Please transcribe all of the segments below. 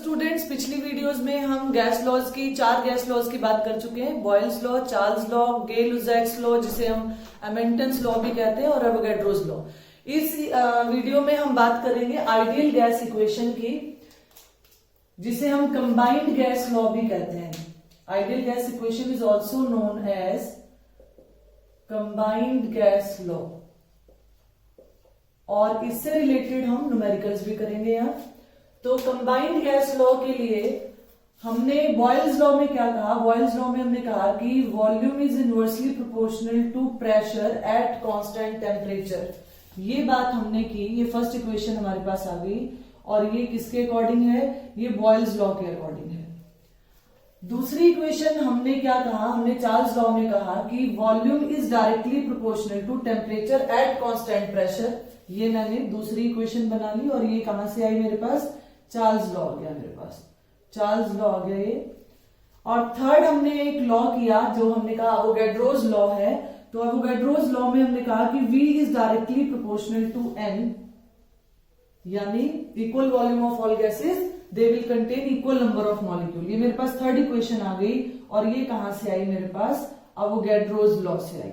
Students, पिछली videos में हम गैस लॉज की 4 गैस लॉज की बात कर चुके हैं। Boyle's law, Charles law, Gay Lussac's law जिसे हम एमेंटन्स लॉ भी कहते हैं और एवोगैड्रोस लॉ। इस वीडियो में हम बात करेंगे आइडियल गैस इक्वेशन की, जिसे हम कंबाइंड गैस लॉ भी कहते हैं। Ideal gas equation is also known as combined gas law, और इससे रिलेटेड हम न्यूमेरिकल्स भी करेंगे यहाँ। तो कंबाइंड गैस लॉ के लिए हमने बॉयल्स लॉ में क्या कहा? बॉयल्स लॉ में हमने कहा कि volume is inversely proportional to pressure at constant temperature. ये बात हमने की, ये फर्स्ट इक्वेशन हमारे पास आ गई, और ये किसके अकॉर्डिंग है? ये बॉयल्स लॉ के अकॉर्डिंग है। दूसरी इक्वेशन हमने क्या कहा? हमने चार्ल्स लॉ में कहा कि volume is directly proportional to temperature at constant pressure. ये मैंने दूसरी इक्वेशन बना ली, और ये कहां से आई मेरे पास? चार्ल्स लॉ आ गया मेरे पास, चार्ल्स लॉ आ गया ये। और थर्ड हमने एक लॉ किया जो हमने कहा एवोगैड्रोस लॉ है। तो एवोगैड्रोस लॉ में हमने कहा कि V is directly proportional to N, यानी equal volume of all gases they will contain equal number of molecule. ये मेरे पास थर्ड इक्वेशन आ गई, और ये कहां से आई मेरे पास? एवोगैड्रोस लॉ से आई।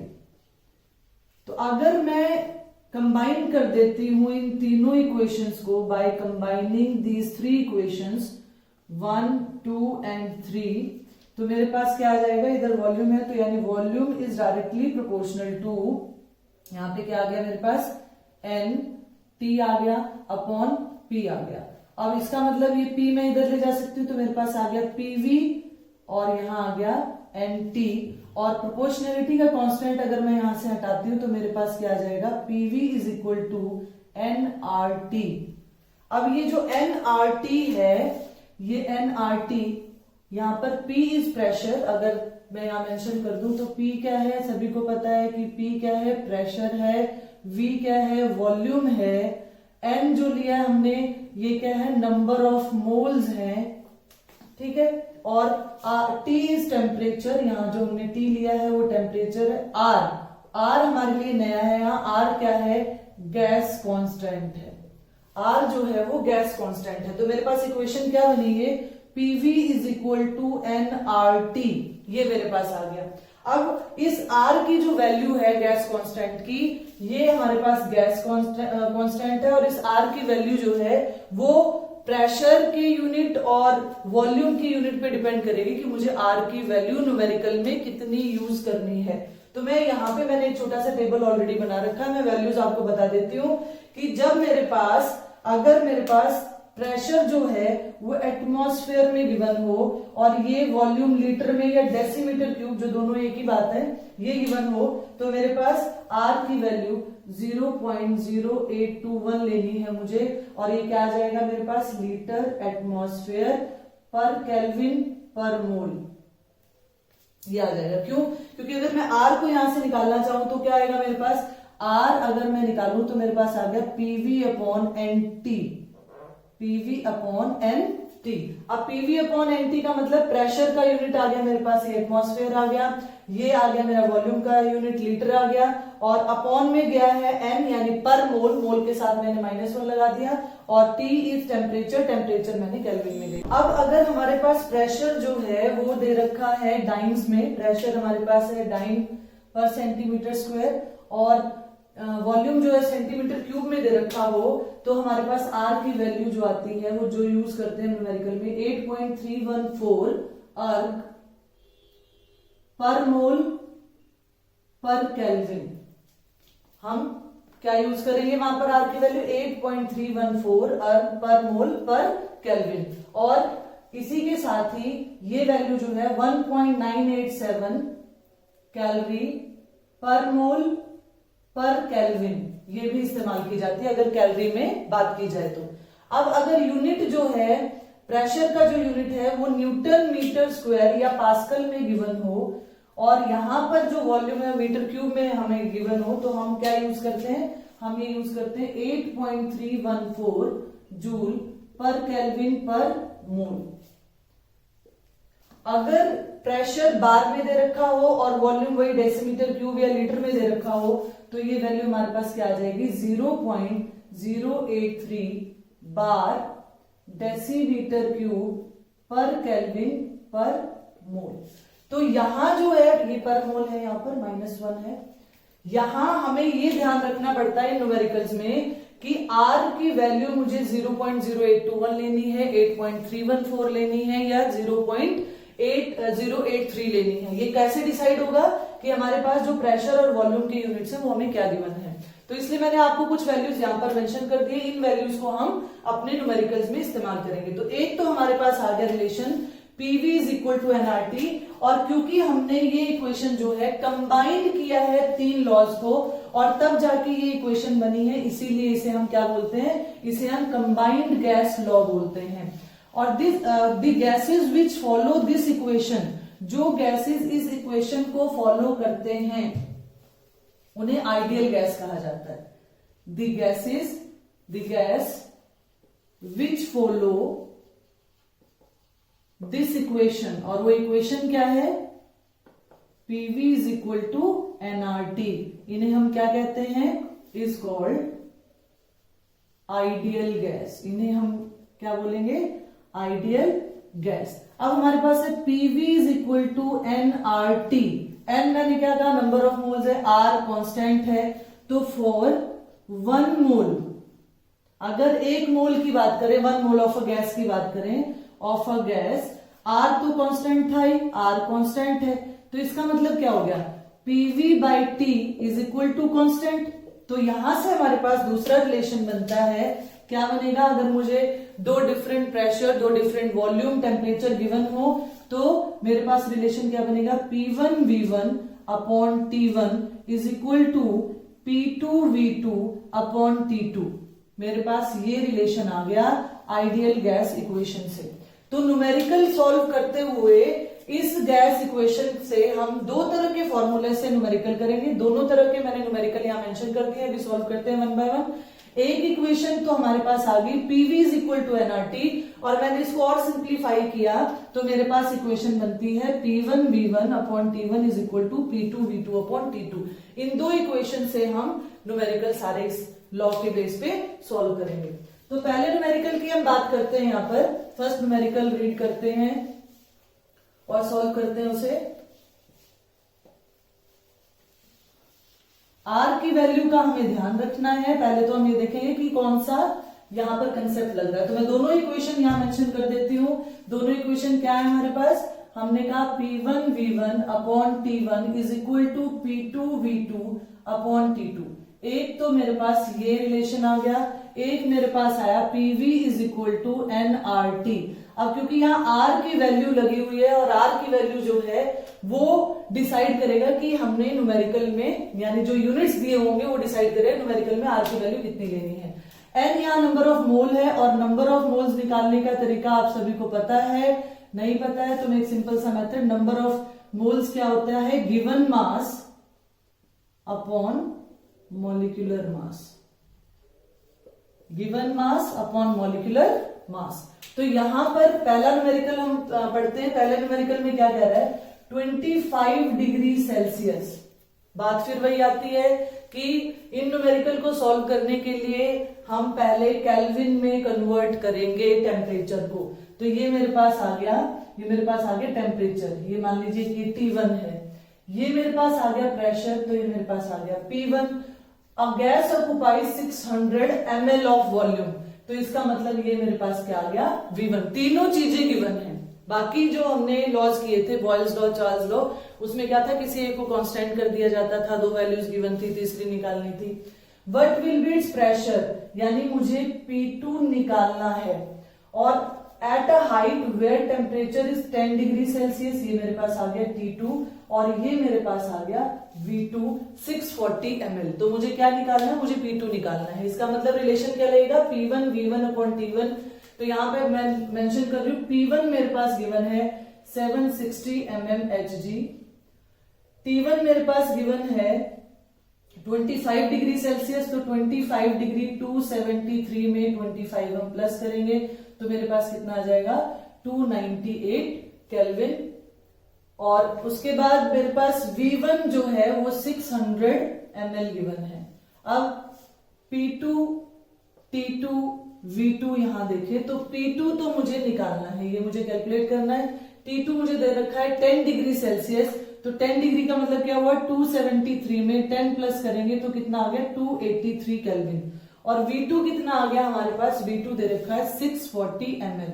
तो अगर मैं कंबाइन कर देती हूं इन तीनों इक्वेशंस को by combining these 3 equations 1, 2 and 3, तो मेरे पास क्या आ जाएगा? इधर वॉल्यूम है, तो यानी volume is directly proportional to, यहां पे क्या आ गया मेरे पास? N T आ गया अपॉन P आ गया। अब इसका मतलब ये P मैं इधर ले जा सकती हूँ, तो मेरे पास आ गया PV, और यहां आ गया NT, और प्रोपोर्शनलिटी का कांस्टेंट अगर मैं यहां से हटाती हूं तो मेरे पास क्या आ जाएगा? PV is equal to nRT। अब ये जो nRT है, ये nRT, यहां पर P इज प्रेशर, अगर मैं यहां मेंशन कर दूं तो P क्या है? सभी को पता है कि P क्या है? प्रेशर है। V क्या है? वॉल्यूम है। N जो लिया है हमने, ये क्या है? नंबर ऑफ मोल्स है, ठीक है। और T इज टेम्परेचर, यहां जो हमने T लिया है वो टेम्परेचर है। R हमारे लिए नया है, यहाँ R क्या है? गैस कांस्टेंट है। R जो है वो गैस कांस्टेंट है। तो मेरे पास इक्वेशन क्या बनी है? PV is equal to nRT, ये मेरे पास आ गया। अब इस R की जो वैल्यू है गैस कांस्टेंट की, ये हमारे पास गैस कांस्टेंट है, और इस R की वैल्यू जो है वो प्रेशर के यूनिट और वॉल्यूम की यूनिट पे डिपेंड करेगी कि मुझे R की वैल्यू न्यूमेरिकल में कितनी यूज करनी है। तो मैं यहाँ पे मैंने एक छोटा सा टेबल ऑलरेडी बना रखा है, मैं वैल्यूज आपको बता देती हूँ कि जब मेरे पास, अगर मेरे पास प्रेशर जो है वो एटमॉस्फेयर में गिवन हो, और ये वॉल्यूम लीटर में या डेसीमीटर क्यूब, जो दोनों एक ही बात है, ये गिवन हो, तो मेरे पास R की वैल्यू 0.0821 लेनी है मुझे, और ये क्या आ जाएगा मेरे पास? लीटर एटमॉस्फेयर पर केल्विन पर मोल, ये आ जाएगा। क्यों? क्योंकि अगर मैं R को यहां से निकालना चाहूं तो क्या आएगा मेरे पास? R अगर मैं निकालूं तो मेरे पास आ गया PV upon NT, PV upon NT। अब PV अपॉन NT का मतलब प्रेशर का यूनिट आ गया मेरे पास, ये एटमॉस्फेयर आ गया, ये आ गया मेरा वॉल्यूम का यूनिट लीटर आ गया, और अपॉन में गया है N यानी पर मोल, मोल के साथ मैंने -1 लगा दिया, और T इज टेम्परेचर, टेम्परेचर मैंने केल्विन में दिया। अब अगर हमारे पास प्रेशर जो है वो दे रखा है डाइन्स में, प्रेशर हमारे पास है डाइन पर सेंटीमीटर स्क्वायर, और वॉल्यूम जो है सेंटीमीटर क्यूब में दे रखा हो, तो हमारे पास R की वैल्यू जो आती है वो जो यूज करते हैं न्यूमेरिकल में 8.314 अर्ग पर मोल पर केल्विन। हम क्या यूज करेंगे वहां पर? R की वैल्यू 8.314 अर्ग पर मोल पर केल्विन, और इसी के साथ ही ये वैल्यू जो है 1.987 कैलोरी पर मोल पर केल्विन, ये भी इस्तेमाल की जाती है अगर कैलोरी में बात की जाए तो। अब अगर यूनिट जो है, प्रेशर का जो यूनिट है वो न्यूटन मीटर स्क्वायर या पास्कल में गिवन हो, और यहां पर जो वॉल्यूम है मीटर क्यूब में हमें गिवन हो, तो हम क्या यूज करते हैं? हम ये यूज करते हैं 8.314 जूल पर केल्विन पर मोल। अगर प्रेशर बार में दे रखा हो और वॉल्यूम वही डेसीमीटर क्यूब या लीटर में दे रखा हो, तो ये वैल्यू हमारे पास क्या आ जाएगी? 0.083 बार डेसीलीटर क्यूब पर केल्विन पर मोल। तो यहां जो है ये पर मोल है, यहां पर -1 है। यहां हमें ये ध्यान रखना पड़ता है न्यूमेरिकल्स में कि R की वैल्यू मुझे 0.0821 लेनी है, 8.314 लेनी है या 0.8083 लेनी है। ये कैसे डिसाइड होगा कि हमारे पास जो प्रेशर और वॉल्यूम के यूनिट्स है वो हमें क्या गिवन है। तो इसलिए मैंने आपको कुछ वैल्यूज यहां पर मेंशन कर दिए, इन वैल्यूज को हम अपने न्यूमेरिकल्स में इस्तेमाल करेंगे। तो एक तो हमारे पास आ गया relation PV is equal to nRT, और क्योंकि हमने ये इक्वेशन जो है कंबाइंड किया है 3 लॉज को और तब जाके ये इक्वेशन बनी है, इसीलिए इसे हम क्या बोलते हैं, इसे हम कंबाइंड गैस लॉ बोलते हैं। और the gases which follow this equation, जो गैसेस इस इक्वेशन को फॉलो करते हैं उन्हें आइडियल गैस कहा जाता है। The gas which follow this equation, और वो इक्वेशन क्या है, PV is equal to nRT, इन्हें हम क्या कहते हैं, इज कॉल्ड आइडियल गैस। इन्हें हम क्या बोलेंगे, आइडियल गैस। अब हमारे पास है PV is equal to nRT। n मैंने क्या कहा, नंबर ऑफ मोल्स है, R कांस्टेंट है, तो फॉर 1 मोल, अगर 1 मोल की बात करें, 1 मोल ऑफ अ गैस की बात करें, ऑफ अ गैस, R तो कांस्टेंट था ही, R कांस्टेंट है, तो इसका मतलब क्या हो गया, PV by T is equal to constant. तो यहां से हमारे पास दूसरा रिलेशन बनता है, क्या बनेगा, अगर मुझे 2 different pressure, 2 different volume, temperature given हो, तो मेरे पास रिलेशन क्या बनेगा, P1V1 upon T1 is equal to P2V2 upon T2। मेरे पास ये रिलेशन आ गया आइडियल गैस इक्वेशन से। तो न्यूमेरिकल सॉल्व करते हुए इस गैस इक्वेशन से हम 2 तरह के फॉर्मूले से न्यूमेरिकल करेंगे। दोनों तरह के मैंने न्यूमेरिकल यहां मेंशन कर दिए, अभी सॉल्व करते हैं 1 बाय 1। एक इक्वेशन तो हमारे पास आ गई PV is equal to nRT, और मैंने इसको और सिंप्लीफाई किया तो मेरे पास इक्वेशन बनती है P1V1 upon T1 is equal to P2V2 upon T2। इन 2 इक्वेशन से हम न्यूमेरिकल सारे इस लॉ के बेस पे सॉल्व करेंगे। तो पहले न्यूमेरिकल की हम बात करते हैं, यहां पर फर्स्ट न्यूमेरिकल रीड करते हैं और सॉल्व करते हैं उसे। R की वैल्यू का हमें ध्यान रखना है। पहले तो हम ये देखेंगे कि कौन सा यहां पर कंसेप्ट लग रहा है। तो मैं दोनों इक्वेशन यहां मेंशन कर देती हूं। दोनों इक्वेशन क्या है हमारे पास, हमने कहा P1V1 upon T1 is equal to P2V2 upon T2। एक तो मेरे पास ये रिलेशन आ गया, एक मेरे पास आया PV is equal to nRT। अब क्योंकि यहाँ R की वैल्यू लगी हुई है और R की वैल्यू जो है वो डिसाइड करेगा कि हमने न्यूमेरिकल में, यानी जो यूनिट्स दिए होंगे वो डिसाइड करेगा न्यूमेरिकल में R की वैल्यू कितनी लेनी है। N यहाँ नंबर ऑफ मोल है, और नंबर ऑफ मोल्स निकालने का तरीका आप सभी को पता है, नहीं पता है तो मैं एक सिंपल सा मेथड, नंबर ऑफ मोल्स क्या होता है, given mass upon molecular mass, given mass upon molecular mass. तो यहां पर पहला न्यूमेरिकल हम पढ़ते हैं। पहले न्यूमेरिकल में क्या कह रहा है, 25 डिग्री सेल्सियस। बात फिर वही आती है कि इन न्यूमेरिकल को सॉल्व करने के लिए हम पहले केल्विन में कन्वर्ट करेंगे टेम्परेचर को। तो ये मेरे पास आ गया, ये मेरे पास आ गया टेम्परेचर, ये मान लीजिए कि T1 है। ये मेरे पास आ गया प्रेशर, तो ये मेरे पास आ गया P1। A gas occupies 600 ml of volume, तो इसका मतलब ये मेरे पास क्या आ गया, V1। तीनों चीजें गिवन है। बाकी जो हमने लॉज किए थे, बॉयल्स लॉ, चार्ल्स लॉ, उसमें क्या था, किसी एक को कांस्टेंट कर दिया जाता था, 2 वैल्यूज गिवन थी, तीसरी निकालनी थी। What will be its pressure, यानी मुझे P2 निकालना है, और at a height where temperature is 10 degree Celsius, ये मेरे पास आ गया T2, और ये मेरे पास आ गया V2 640 ml। तो मुझे क्या निकालना है, मुझे P2 निकालना है। इसका मतलब रिलेशन क्या लगेगा, P1V1 अपॉन T1। तो यहां पे मैं मेंशन कर रही हूं, P1 मेरे पास गिवन है 760 mmHg, T1 मेरे पास गिवन है 25 डिग्री सेल्सियस। तो 25 डिग्री 273 में 25 हम प्लस करेंगे तो मेरे पास कितना आ जाएगा, 298 केल्विन। और उसके बाद मेरे पास V1 जो है वो 600 ml गिवन है। अब P2, T2, V2 यहां देखें तो P2 तो मुझे निकालना है, ये मुझे कैलकुलेट करना है। T2 मुझे दे रखा है 10 डिग्री सेल्सियस, तो 10 डिग्री का मतलब क्या हुआ 273 में 10 प्लस करेंगे तो कितना आ गया 283 केल्विन। और V2 कितना आ गया हमारे पास, V2 दे रखा है 640 ml।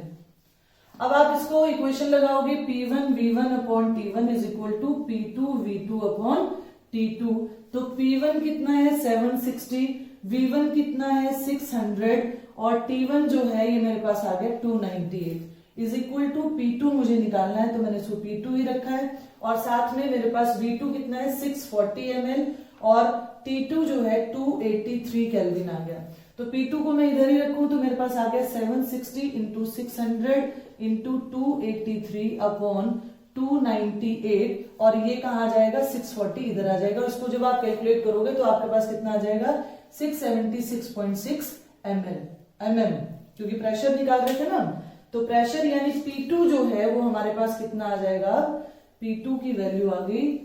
अब आप इसको इक्वेशन लगाओगे P1 V1 upon T1 is equal to P2 V2 upon T2। तो P1 कितना है 760, V1 कितना है 600 और T1 जो है ये मेरे पास आ गया 298 इज इक्वल टू P2 मुझे निकालना है तो मैंने इसको P2 ही रखा है। और साथ में मेरे पास V2 कितना है 640 ml और T2 जो है 283 केल्विन आ गया। तो P2 को मैं इधर ही रखूं तो मेरे पास आ गया 760 इंटू 600 इंटू 283 अपॉन 298 और ये कहाँ आ जाएगा 640 इधर आ जाएगा। इसको जब आप कैलकुलेट करोगे तो आपके पास कितना आ जाएगा 676.6 mm, क्योंकि प्रेशर निकाल रहे थे ना। तो प्रेशर यानी P2 जो है वो हमारे पास कितना आ जाएगा, P2 की वैल्यू आ गई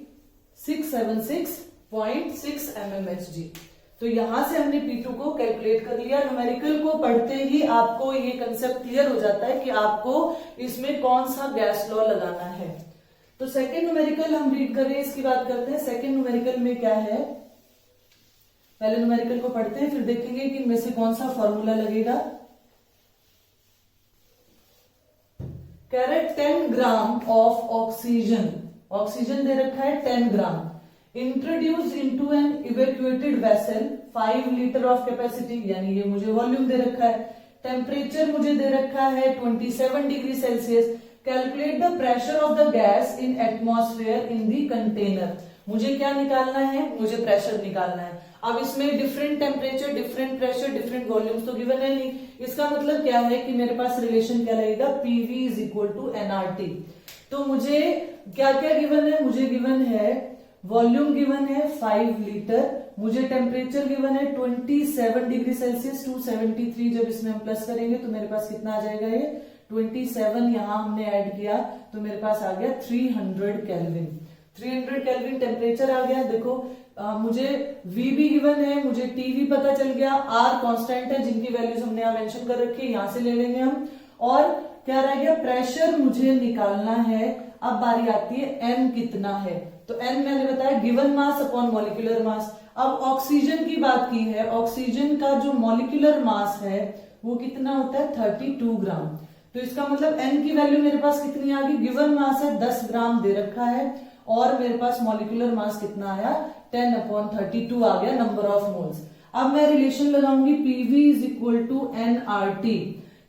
676.6 mmHg। तो यहां से हमने P2 को कैलकुलेट कर लिया। न्यूमेरिकल को पढ़ते ही आपको ये कंसेप्ट क्लियर हो जाता है कि आपको इसमें कौन सा गैस लॉ लगाना है। तो सेकेंड न्यूमेरिकल हम रीड कर रहे हैं, इसकी बात करते हैं। सेकेंड न्यूमेरिकल में क्या है, पहले न्यूमेरिकल को पढ़ते हैं फिर देखेंगे कि इनमें से कौन सा फॉर्मूला लगेगा। कह रहे 10 ग्राम ऑफ ऑक्सीजन, ऑक्सीजन दे रखा है 10 gram, introduce into an evacuated vessel 5 litre of capacity, यानी ये मुझे वॉल्यूम दे रखा है। टेम्परेचर मुझे दे रखा है 27 degree Celsius. Calculate the pressure of the gas in atmosphere in the container. मुझे क्या निकालना है, मुझे प्रेशर निकालना है। अब इसमें different temperature, different pressure, different volumes तो गिवन है नहीं। इसका मतलब क्या है कि मेरे पास रिलेशन क्या लगेगा, PV is equal to nRT। तो मुझे क्या क्या गिवन है, मुझे गिवन है वॉल्यूम गिवन है 5 लीटर, मुझे टेम्परेचर गिवन है 27 डिग्री सेल्सियस 273। जब इसमें हम प्लस करेंगे तो मेरे पास कितना आ जाएगा, ये 27 यहां हमने ऐड किया तो मेरे पास आ गया 300 केल्विन। 300 केल्विन टेम्परेचर आ गया। देखो मुझे V भी गिवन है, मुझे T भी पता चल गया, R कांस्टेंट है जिनकी वैल्यूज हमने यहां मेंशन कर रखी है, यहां से ले लेंगे हम। और क्या रह गया, प्रेशर मुझे निकालना है। अब बारी आती है N कितना है, तो N मैंने बताया given mass upon molecular mass. अब ऑक्सीजन की बात की है, ऑक्सीजन का जो मॉलिक्यूलर मास है वो कितना होता है 32 ग्राम। तो इसका मतलब N की वैल्यू मेरे पास कितनी आ गई, गिवन मास है 10 ग्राम दे रखा है और मेरे पास मॉलिक्यूलर मास कितना आया 10/32 आ गया नंबर ऑफ मोल्स। अब मैं रिलेशन लगाऊंगी PV is equal to nRT।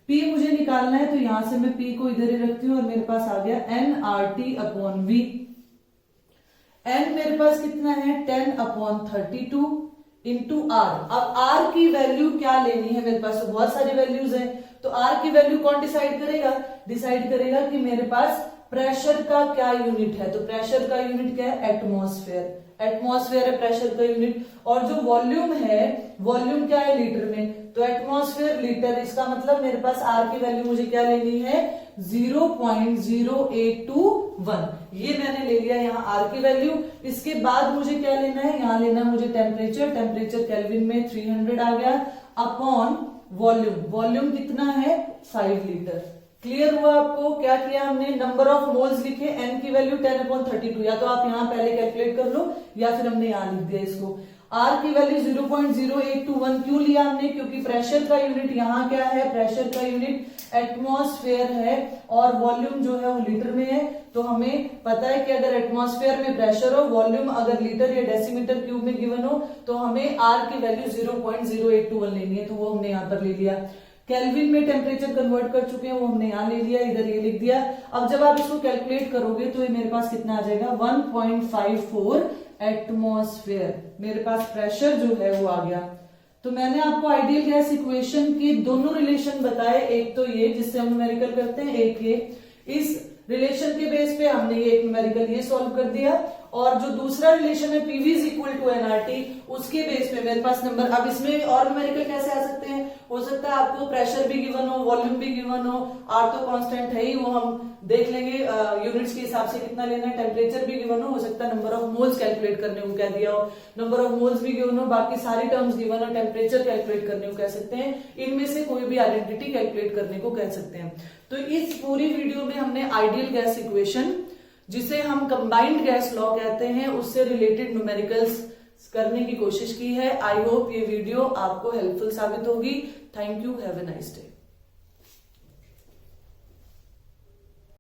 P मुझे निकालना है तो यहां से मैं P को इधर ही रखती हूं और मेरे पास आ गया nRT अपॉन V। N मेरे पास कितना है 10/32 इंटू R। अब R की वैल्यू क्या लेनी है, मेरे पास तो बहुत सारी वैल्यूज हैं, तो R की वैल्यू कौन डिसाइड करेगा, डिसाइड करेगा कि मेरे पास प्रेशर का क्या यूनिट है। तो प्रेशर का यूनिट क्या है, एटमॉस्फेयर। एटमॉस्फेयर है प्रेशर का यूनिट। और जो वॉल्यूम है, वॉल्यूम क्या है लीटर में, तो एटमॉस्फेयर लीटर। इसका मतलब मेरे पास R की वैल्यू मुझे क्या लेनी है 0.0821। ये मैंने ले लिया यहाँ R की वैल्यू। इसके बाद मुझे क्या लेना है, यहाँ लेना है मुझे टेम्परेचर। टेम्परेचर केल्विन में 300 आ गया अपॉन वॉल्यूम। वॉल्यूम कितना है 5 लीटर। क्लियर हुआ आपको, क्या किया हमने, नंबर ऑफ मोल्स लिखे, N की वैल्यू 10/32। या तो आप यहां पहले कैलकुलेट कर लो या फिर हमने यहां लिख दिया इसको। R की वैल्यू 0.0821 क्यों लिया हमने, क्योंकि प्रेशर का यूनिट यहाँ क्या है, प्रेशर का यूनिट एटमॉस्फेयर है और वॉल्यूम जो है वो लीटर में है। तो हमें पता है कि अगर एटमॉस्फेयर में प्रेशर हो, वॉल्यूम अगर लीटर या डेसीमीटर क्यूब में गिवन हो, तो हमें R की वैल्यू 0.0821 लेनी है, तो वो हमने यहाँ पर ले लिया। केल्विन में टेम्परेचर कन्वर्ट कर चुके हैं, वो हमने यहां ले लिया, इधर ये लिख दिया। अब जब आप इसको कैलकुलेट करोगे तो ये मेरे पास कितना आ जाएगा 1.54 एटमॉस्फेयर। मेरे पास प्रेशर जो है वो आ गया। तो मैंने आपको आइडियल गैस इक्वेशन के दोनों रिलेशन बताए, एक तो ये जिससे हम न्यूमेरिकल करते हैं, एक ये। इस रिलेशन के बेस पे हमने ये एक न्यूमेरिकल ये सॉल्व कर दिया। और जो दूसरा रिलेशन है PV is equal to nRT, उसके बेस पे मेरे पास नंबर। अब इसमें और न्यूमेरिकल कैसे आ सकते हैं, हो सकता है आपको प्रेशर भी गिवन हो, वॉल्यूम भी गिवन हो, R तो कांस्टेंट है ही, वो हम देख लेंगे यूनिट्स के हिसाब से कितना लेना है, टेम्परेचर भी गिवन हो सकता है नंबर ऑफ मोल्स कैलकुलेट करने को कह दिया हो, नंबर ऑफ मोल्स भी गिवन हो, बाकी सारी टर्म्स गिवन हो, टेम्परेचर कैलकुलेट करने को कह सकते हैं, इनमें से कोई भी आइडेंटिटी कैलकुलेट करने को कह सकते हैं। तो इस पूरी वीडियो में हमने आइडियल गैस इक्वेशन, जिसे हम कंबाइंड गैस लॉ कहते हैं, उससे रिलेटेड न्यूमेरिकल्स करने की कोशिश की है। आई होप ये वीडियो आपको हेल्पफुल साबित होगी। Thank you, have a nice day.